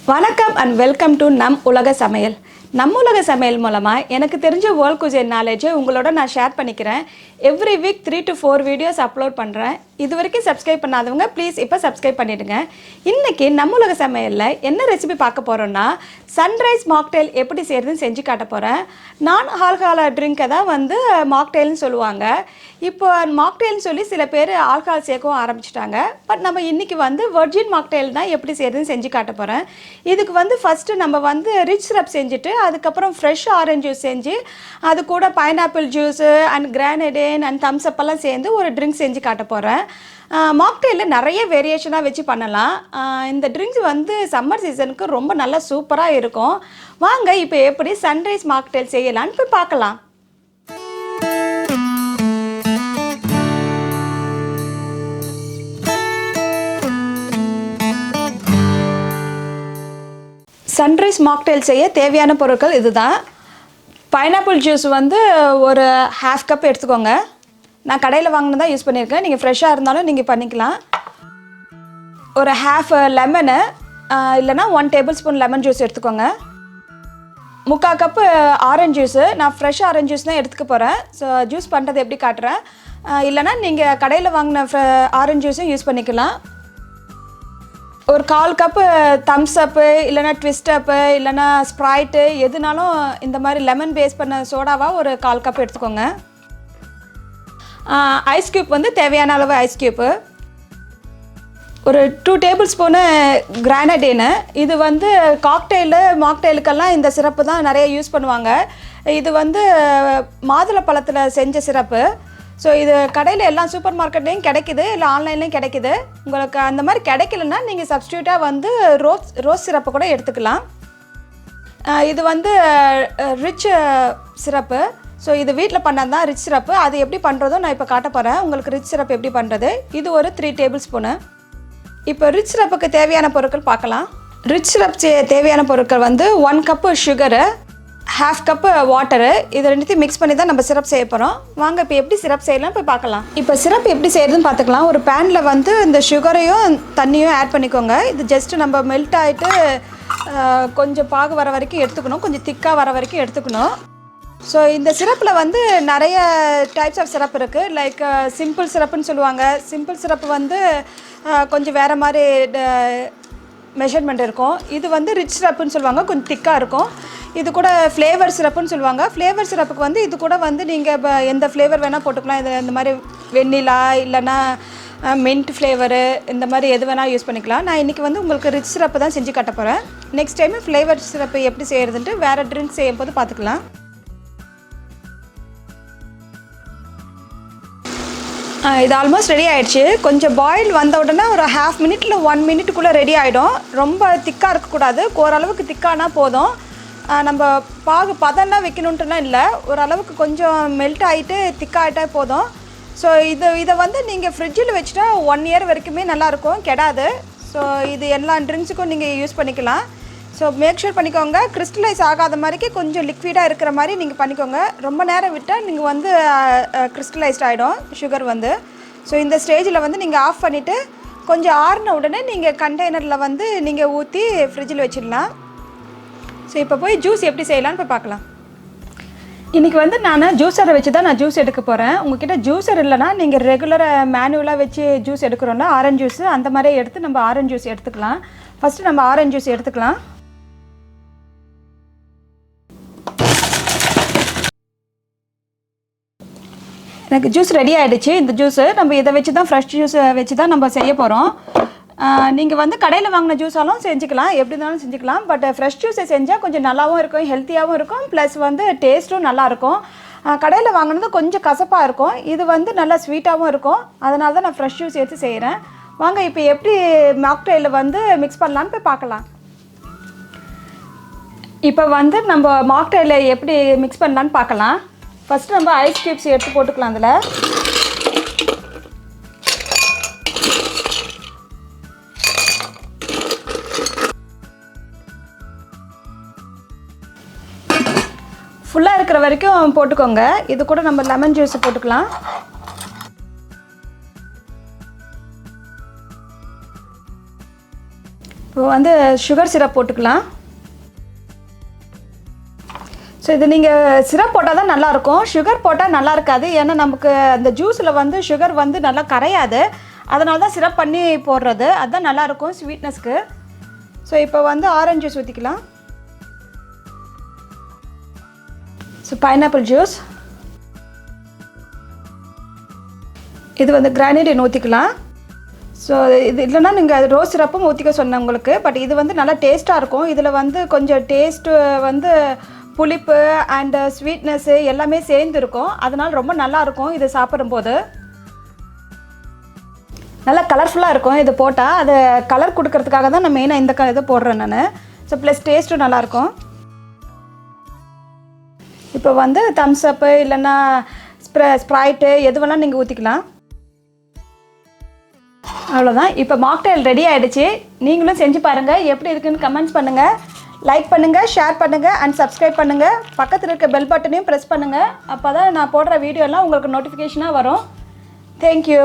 வணக்கம் and welcome to நம் உலக சமையல். நம்ம உலக சமையல் மூலமாக எனக்கு தெரிஞ்ச வேர்ல்ட் குசைன் நாலேஜை உங்களோட நான் ஷேர் பண்ணிக்கிறேன். Every week 3 to 4 videos upload பண்ணுறேன். இது வரைக்கும் சப்ஸ்கிரைப் பண்ணாதவங்க ப்ளீஸ் இப்போ சப்ஸ்கிரைப் பண்ணிவிடுங்க. இன்றைக்கி நம்ம உலக சமையலில் என்ன ரெசிபி பார்க்க போகிறோன்னா, சன்ரைஸ் மாக்டெயில் எப்படி செய்கிறதுன்னு செஞ்சு காட்ட போகிறேன். நான் ஆல்கஹால் ட்ரிங்கை தான் மாக்டெயில்னு சொல்லுவாங்க. இப்போ மாக்டெயில்னு சொல்லி சில பேர் ஆல்கஹால் சேர்க்கவும் ஆரம்பிச்சிட்டாங்க. பட் நம்ம இன்றைக்கி வெர்ஜின் மாக்டெயில் தான் எப்படி செய்கிறதுன்னு செஞ்சு காட்ட போகிறேன். இதுக்கு ஃபஸ்ட்டு நம்ம ரிச் சிரப் செஞ்சுட்டு அதுக்கப்புறம் ஃப்ரெஷ் ஆரஞ்சு ஜூஸ் செஞ்சு அது கூட pineapple juice and grenadine and Thums Up எல்லாம் சேர்ந்து ஒரு ட்ரிங்க் செஞ்சு காட்ட போகிறேன். மாக்டெயிலில் நிறைய வேரியேஷனாக வச்சு பண்ணலாம். இந்த ட்ரிங்க்ஸ் சம்மர் சீசனுக்கு ரொம்ப நல்லா சூப்பராக இருக்கும். வாங்க இப்போ எப்படி சன்ரைஸ் மாக்டெயில் செய்யலான்னு போய் பார்க்கலாம். சன்ரைஸ் மாக்டெயில் செய்ய தேவையான பொருட்கள் இதுதான். பைனாப்பிள் ஜூஸ் ஒரு 1/2 கப் எடுத்துக்கோங்க. நான் கடையில் வாங்கினதான் யூஸ் பண்ணியிருக்கேன். நீங்கள் ஃப்ரெஷ்ஷாக இருந்தாலும் நீங்கள் பண்ணிக்கலாம். ஒரு 1/2 லெமனு இல்லைனா 1 டேபிள் ஸ்பூன் லெமன் ஜூஸ் எடுத்துக்கோங்க. 3/4 கப்பு ஆரஞ்சு ஜூஸு. நான் ஃப்ரெஷ் ஆரஞ்சு ஜூஸ் தான் எடுத்துக்க போகிறேன். ஸோ ஜூஸ் பண்ணுறது எப்படி காட்டுறேன். இல்லைனா நீங்கள் கடையில் வாங்கின ஆரஞ்சு ஜூஸும் யூஸ் பண்ணிக்கலாம். ஒரு 1/4 கப்பு தம்ஸ் அப்பு இல்லைனா ட்விஸ்ட் அப்பு இல்லைனா ஸ்ப்ரைட்டு எதுனாலும் இந்த மாதிரி லெமன் பேஸ் பண்ண சோடாவாக ஒரு 1/4 கப் எடுத்துக்கோங்க. ஐஸ் க்யூப் தேவையான அளவு ஐஸ் க்யூப்பு. ஒரு 2 டேபிள் ஸ்பூனு கிரானடைனு. இது மாக்டெயிலுக்கெல்லாம் இந்த சிரப்பு தான் நிறைய யூஸ் பண்ணுவாங்க. இது மாதுளை பழத்தில் செஞ்ச சிரப்பு. ஸோ இது கடையில் எல்லா சூப்பர் மார்க்கெட்லேயும் கிடைக்கிது, இல்லை ஆன்லைன்லேயும் கிடைக்கிது. உங்களுக்கு அந்த மாதிரி கிடைக்கலன்னா நீங்கள் சப்ஸ்டியூட்டாக ரோஸ் சிரப்பு கூட எடுத்துக்கலாம். இது ரிச் சிரப்பு. ஸோ இது வீட்டில் பண்ணது தான் ரிச் சிரப்பு. அது எப்படி பண்ணுறதோ நான் இப்போ காட்ட போகிறேன். உங்களுக்கு ரிச் சிரப்பு எப்படி பண்ணுறது. இது ஒரு 3 டேபிள் ஸ்பூனு. இப்போ ரிச் சிரப்புக்கு தேவையான பொருட்கள் பார்க்கலாம். ரிச் சிரப் தேவையான பொருட்கள் 1 கப்பு சுகரு, 1/2 கப்பு வாட்டரு. இது ரெண்டுத்தையும் மிக்ஸ் பண்ணி தான் நம்ம சிரப் செய்ய போகிறோம். வாங்க இப்போ எப்படி சிரப் செய்யலாம் போய் பார்க்கலாம். இப்போ சிரப் எப்படி செய்யறதுன்னு பார்த்துக்கலாம். ஒரு பேனில் இந்த சுகரையும் தண்ணியும் ஆட் பண்ணிக்கோங்க. இது ஜஸ்ட்டு நம்ம மெல்ட் ஆகிட்டு கொஞ்சம் பாகு வர வரைக்கும் எடுத்துக்கணும். கொஞ்சம் திக்காக வர வரைக்கும் எடுத்துக்கணும். ஸோ இந்த சிரப்பில் நிறைய டைப்ஸ் ஆஃப் சிரப் இருக்குது. லைக் சிம்பிள் சிரப்புன்னு சொல்லுவாங்க. சிம்பிள் சிரப்பு கொஞ்சம் வேறு மாதிரி மெஷர்மெண்ட் இருக்கும். இது ரிச் சிரப்புன்னு சொல்லுவாங்க, கொஞ்சம் திக்காக இருக்கும். இது கூட ஃப்ளேவர் சிரப்புன்னு சொல்லுவாங்க. ஃப்ளேவர் சிரப்புக்கு இது கூட நீங்கள் இப்போ எந்த ஃப்ளேவர் வேணால் போட்டுக்கலாம். இது இந்த மாதிரி வெண்ணிலா இல்லைன்னா மின்ட் ஃப்ளேவரு இந்த மாதிரி எது வேணால் யூஸ் பண்ணிக்கலாம். நான் இன்றைக்கி உங்களுக்கு ரிச் சிரப்பு தான் செஞ்சு காட்ட போகிறேன். நெக்ஸ்ட் டைம் ஃப்ளேவர் சிரப்பு எப்படி செய்கிறதுன்ட்டு வேறு ட்ரிங்க் செய்யும்போது பார்த்துக்கலாம். இது ஆல்மோஸ்ட் ரெடி ஆகிடுச்சு. கொஞ்சம் பாயில் வந்த உடனே ஒரு 1/2 மினிட்டில் 1 மினிட்டுக்குள்ளே ரெடி ஆகிடும். ரொம்ப திக்காக இருக்கக்கூடாது. ஓரளவுக்கு திக்கானால் போதும். நம்ம பாகு பதம்லாம் வைக்கணுன்ட்டுலாம் இல்லை. ஓரளவுக்கு கொஞ்சம் மெல்ட் ஆகிட்டு திக்காகிட்டா போதும். ஸோ இதை நீங்கள் ஃப்ரிட்ஜில் வச்சுட்டா 1 இயர் வரைக்குமே நல்லாயிருக்கும், கெடாது. ஸோ இது எல்லா ட்ரிங்க்ஸுக்கும் நீங்கள் யூஸ் பண்ணிக்கலாம். ஸோ மேக் ஷூர் பண்ணிக்கோங்க, கிறிஸ்டலைஸ் ஆகாத மாதிரிக்கு கொஞ்சம் லிக்விடாக இருக்கிற மாதிரி நீங்கள் பண்ணிக்கோங்க. ரொம்ப நேரம் விட்டால் நீங்கள் கிறிஸ்டலைஸ்ட் ஆகிடும் சுகர் ஸோ இந்த ஸ்டேஜில் நீங்கள் ஆஃப் பண்ணிவிட்டு கொஞ்சம் ஆறின உடனே நீங்கள் கண்டெய்னரில் நீங்கள் ஊற்றி ஃப்ரிட்ஜில் வச்சிடலாம். ஸோ இப்போ போய் ஜூஸ் எப்படி செய்யலான்னு போய் பார்க்கலாம். இன்றைக்கி நான் ஜூஸரை வச்சு தான் நான் ஜூஸ் எடுக்க போகிறேன். உங்கள்கிட்ட ஜூஸர் இல்லைனா நீங்கள் ரெகுலராக மேனுவலாக வச்சு ஜூஸ் எடுக்கிறோன்னா ஆரஞ்சு ஜூஸ் அந்த மாதிரியே எடுத்து நம்ம ஆரஞ்சு ஜூஸ் எடுத்துக்கலாம். ஃபஸ்ட்டு நம்ம ஆரஞ்சு ஜூஸ் எடுத்துக்கலாம். எனக்கு ஜூஸ் ரெடி ஆகிடுச்சு. இந்த ஜூஸு நம்ம இதை வச்சு தான் ஃப்ரெஷ் ஜூஸ் வச்சு தான் நம்ம செய்ய போகிறோம். நீங்கள் கடையில் வாங்கின ஜூஸாலும் செஞ்சுக்கலாம், எப்படி இருந்தாலும் செஞ்சுக்கலாம். பட் ஃப்ரெஷ் ஜூஸை செஞ்சால் கொஞ்சம் நல்லாவும் இருக்கும், ஹெல்த்தியாகவும் இருக்கும், ப்ளஸ் டேஸ்ட்டும் நல்லாயிருக்கும். கடையில் வாங்கினது கொஞ்சம் கசப்பாக இருக்கும். இது நல்லா ஸ்வீட்டாகவும் இருக்கும். அதனால தான் நான் ஃப்ரெஷ் ஜூஸ் எடுத்து செய்கிறேன். வாங்க இப்போ எப்படி மாக்டெயிலில் மிக்ஸ் பண்ணலான்னு போய் பார்க்கலாம். இப்போ நம்ம மாக்டெயிலில் எப்படி மிக்ஸ் பண்ணலான்னு பார்க்கலாம். ஃபஸ்ட்டு நம்ம ஐஸ் க்யூப்ஸ் எடுத்து போட்டுக்கலாம். அதில் ஃபுல்லாக இருக்கிற வரைக்கும் போட்டுக்கோங்க. இது கூட நம்ம லெமன் ஜூஸ் போட்டுக்கலாம். இப்போ வந்து சுகர் சிரப் போட்டுக்கலாம். ஸோ இது நீங்கள் சிரப் போட்டால் தான் நல்லாயிருக்கும், சுகர் போட்டால் நல்லா இருக்காது. ஏன்னா நமக்கு அந்த ஜூஸில் வந்து சுகர் வந்து நல்லா கரையாது, அதனால தான் சிரப் பண்ணி போடுறது. அதுதான் நல்லாயிருக்கும் ஸ்வீட்னஸ்க்கு. ஸோ இப்போ வந்து ஆரஞ்சு ஜூஸ் ஊற்றிக்கலாம். ஸோ பைனாப்பிள் ஜூஸ், இது வந்து கிரானைடின் ஊற்றிக்கலாம். ஸோ இது இல்லைன்னா நீங்கள் ரோஸ் சிரப்பும் ஊற்றிக்க சொன்னேன் உங்களுக்கு. பட் இது வந்து நல்லா டேஸ்ட்டாக இருக்கும். இதில் வந்து கொஞ்சம் டேஸ்ட்டு வந்து புளிப்பு அண்டு ஸ்வீட்னஸ்ஸு எல்லாமே சேர்ந்துருக்கும், அதனால் ரொம்ப நல்லாயிருக்கும் இது சாப்பிடும்போது. நல்லா கலர்ஃபுல்லாக இருக்கும் இது போட்டால். அது கலர் கொடுக்கறதுக்காக தான் நான் மெயினாக இந்த இதை போடுறேன் நான். ஸோ ப்ளஸ் டேஸ்ட்டும் நல்லாயிருக்கும். இப்போ வந்து தம்ஸ் அப்பு இல்லைன்னா ஸ்ப்ரைட்டு எது வேணால் நீங்கள் ஊற்றிக்கலாம். அவ்வளோதான். இப்போ மாக்டெயில் ரெடி ஆகிடுச்சு. நீங்களும் செஞ்சு பாருங்கள், எப்படி இருக்குன்னு கமெண்ட்ஸ் பண்ணுங்கள், லைக் பண்ணுங்கள், ஷேர் பண்ணுங்கள் அண்ட் சப்ஸ்கிரைப் பண்ணுங்கள். பக்கத்தில் இருக்க பெல் பட்டனையும் ப்ரெஸ் பண்ணுங்கள். அப்போ தான் நான் போடுற வீடியோலாம் உங்களுக்கு நோட்டிஃபிகேஷனாக வரும். தேங்க்யூ.